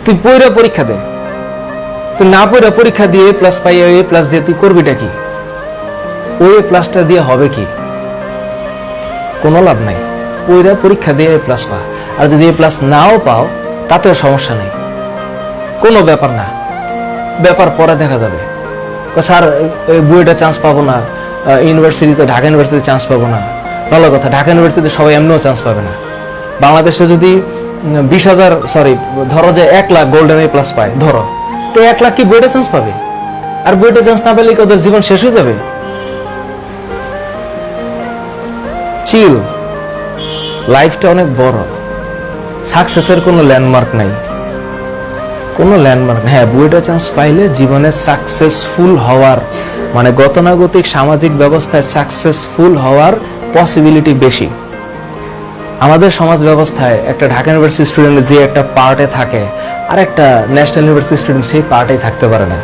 তুই পড়া পরীক্ষা দে, তুই না পড়া পরীক্ষা দিয়ে প্লাস পাই এ প্লাস দিয়ে তুই করবিটা কি? ওই প্লাসটা দিয়ে হবে কি? কোনো লাভ নাই। পড়া পরীক্ষা দিয়ে এ প্লাস পা, আর যদি এ প্লাস নাও পাও তাতেও সমস্যা নেই, কোনো ব্যাপার না, ব্যাপার পরে দেখা যাবে। স্যার বুয়েটে চান্স পাবো না, ইউনিভার্সিটিতে ঢাকা ইউনিভার্সিটিতে চান্স পাবো না। ভালো কথা, ঢাকা ইউনিভার্সিটিতে সবাই এমনিও চান্স পাবে না। বাংলাদেশে যদি 20,000 ধরো যে 1 লাখ গোল্ডেন এ প্লাস পায়, ধরো তো 1 লাখ কি বুয়েটে চান্স পাবে? আর বুয়েটে চান্স না পেলে কি ওদের জীবন শেষ হয়ে যাবে? চিল, লাইফটা অনেক বড়, সাকসেসের কোনো ল্যান্ডমার্ক নাই, কোনো ল্যান্ডমার্ক। হ্যাঁ, বুয়েটে চান্স পাইলে জীবনে সাকসেসফুল হওয়ার মানে গতানুগতিক সামাজিক ব্যবস্থায় সাকসেসফুল হওয়ার পসিবিলিটি বেশি। আমাদের সমাজ ব্যবস্থায় একটা ঢাকা ইউনিভার্সিটি স্টুডেন্ট যে একটা পার্টে থাকে, আর একটা ন্যাশনাল ইউনিভার্সিটি স্টুডেন্ট সেই পার্টেই থাকতে পারে না,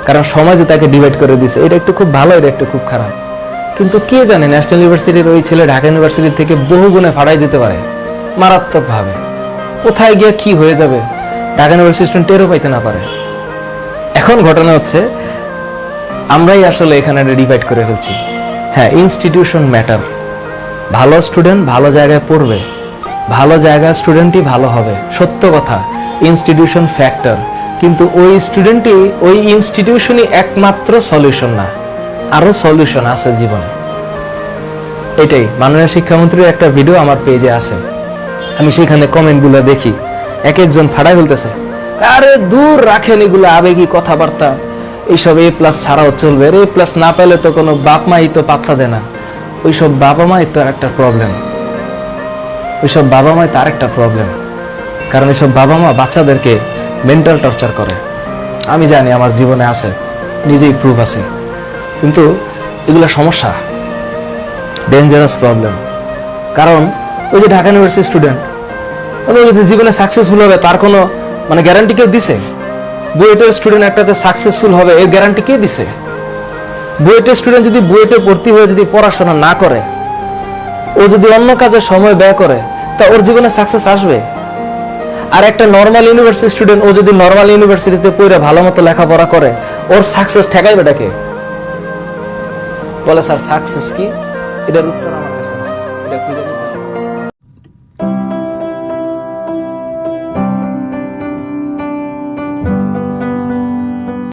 কারণ সমাজে তাকে ডিভাইড করে দিয়েছে। এটা একটু খুব ভালো, এটা একটু খুব খারাপ। কিন্তু কে জানে ন্যাশনাল ইউনিভার্সিটির ওই ছেলে ঢাকা ইউনিভার্সিটি থেকে বহু গুণে ফাড়াই দিতে পারে মারাত্মক ভাবে। কোথায় গিয়ে কি হয়ে যাবে ঢাকা ইউনিভার্সিটি স্টুডেন্ট টেরও পাইতে না পারে। এখন ঘটনা হচ্ছে আমরাই আসলে এখানে ডিভাইড করে ফেলছি। হ্যাঁ, ইনস্টিটিউশন ম্যাটার। ভালো স্টুডেন্ট ভালো জায়গায় পড়বে, ভালো জায়গায় স্টুডেন্টই ভালো হবে, সত্য কথা। ইনস্টিটিউশন ফ্যাক্টর, কিন্তু ওই স্টুডেন্টই ওই ইনস্টিটিউশনই একমাত্র সলিউশন না, আরো সলিউশন আছে জীবনে। এটাই মাননীয় শিক্ষামন্ত্রীর একটা ভিডিও আমার পেজে আছে, আমি সেখানে কমেন্টগুলো দেখি, এক একজন ফাড়াই বলতেছে, আরে দূর রাখেন এগুলো আবেগী কথাবার্তা, এইসব এ প্লাস ছাড়াও চলবে, এ প্লাস না পেলে তো কোনো বাপ মাই তো পাত্তা দেয় না। ওইসব বাবা মাই তো একটা প্রবলেম, ওইসব বাবা মাই তার একটা প্রবলেম, কারণ এইসব বাবা মা বাচ্চাদেরকে মেন্টাল টর্চার করে। আমি জানি, আমার জীবনে আছে, নিজেই প্রুফ আছে। কিন্তু এগুলো সমস্যা, ডেঞ্জারাস প্রবলেম। কারণ ওই যে ঢাকা ইউনিভার্সিটি স্টুডেন্ট, যদি জীবনে সাকসেসফুল হবে তার কোনো মানে গ্যারান্টি কেউ দিছে? বুয়েটের স্টুডেন্ট একটা যে সাকসেসফুল হবে এর গ্যারান্টি কে দিছে? বুয়েটের স্টুডেন্ট যদি বুয়েটে ভর্তি হয়ে যদি পড়াশোনা না করে, ও যদি অন্য কাজে সময় ব্যয় করে, তা ওর জীবনে সাকসেস আসবে? আর একটা নর্মাল ইউনিভার্সিটি স্টুডেন্ট, ও যদি নর্মাল ইউনিভার্সিটিতে পড়ে ভালো মতো লেখাপড়া করে, ওর সাকসেস ঠেকাইবে এটাকে? বলে স্যার সাকসেস কি? এটার উত্তর আমার কাছে না, এটা খুঁজে